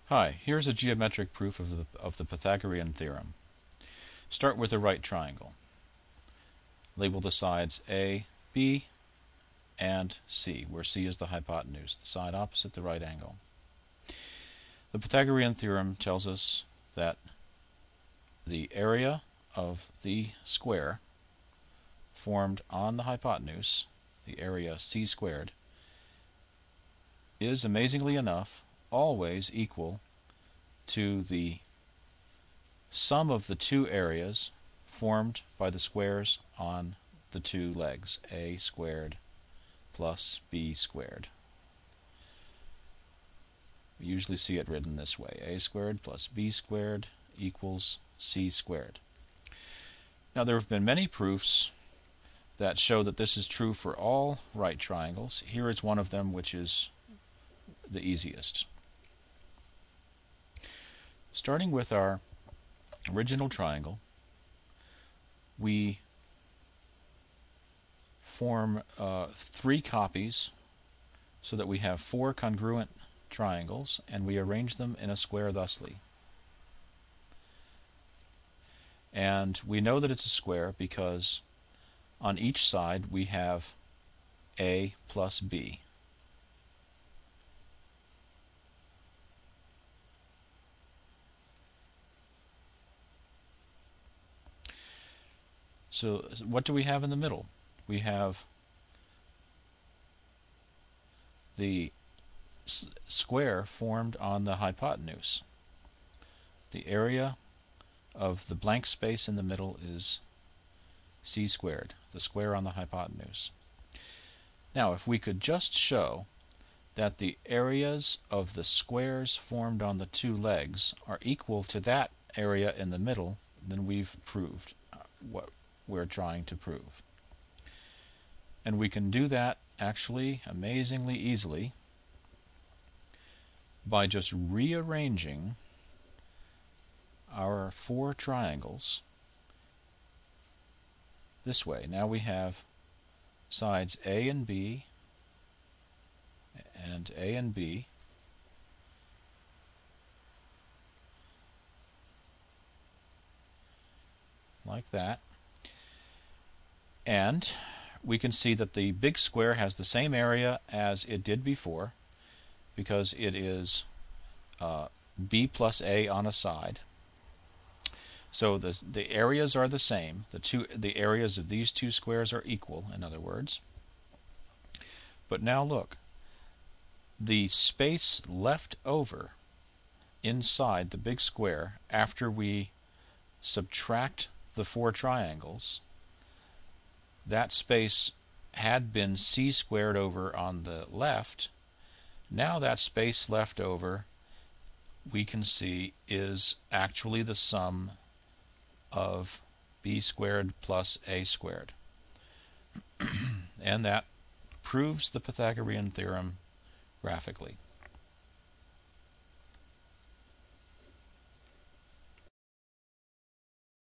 Hi, here's a geometric proof of the Pythagorean theorem. Start with a right triangle. Label the sides A, B, and C, where C is the hypotenuse, the side opposite the right angle. The Pythagorean theorem tells us that the area of the square formed on the hypotenuse, the area C squared, is, amazingly enough, always equal to the sum of the two areas formed by the squares on the two legs, a squared plus b squared. We usually see it written this way: a squared plus b squared equals c squared. Now, there have been many proofs that show that this is true for all right triangles. Here is one of them, which is the easiest. Starting with our original triangle, we form three copies so that we have four congruent triangles, and we arrange them in a square thusly. And we know that it's a square because on each side we have a plus b. So what do we have in the middle? We have the square formed on the hypotenuse. The area of the blank space in the middle is c squared, the square on the hypotenuse. Now, if we could just show that the areas of the squares formed on the two legs are equal to that area in the middle, then we've proved what we're trying to prove. And we can do that actually amazingly easily by just rearranging our four triangles this way. Now we have sides A and B and A and B, like that. And we can see that the big square has the same area as it did before, because it is b plus a on a side. So the areas are the same. The areas of these two squares are equal, in other words. But now look, the space left over inside the big square after we subtract the four triangles, that space had been c squared over on the left. Now that space left over, we can see, is actually the sum of b squared plus a squared. And that proves the Pythagorean theorem graphically.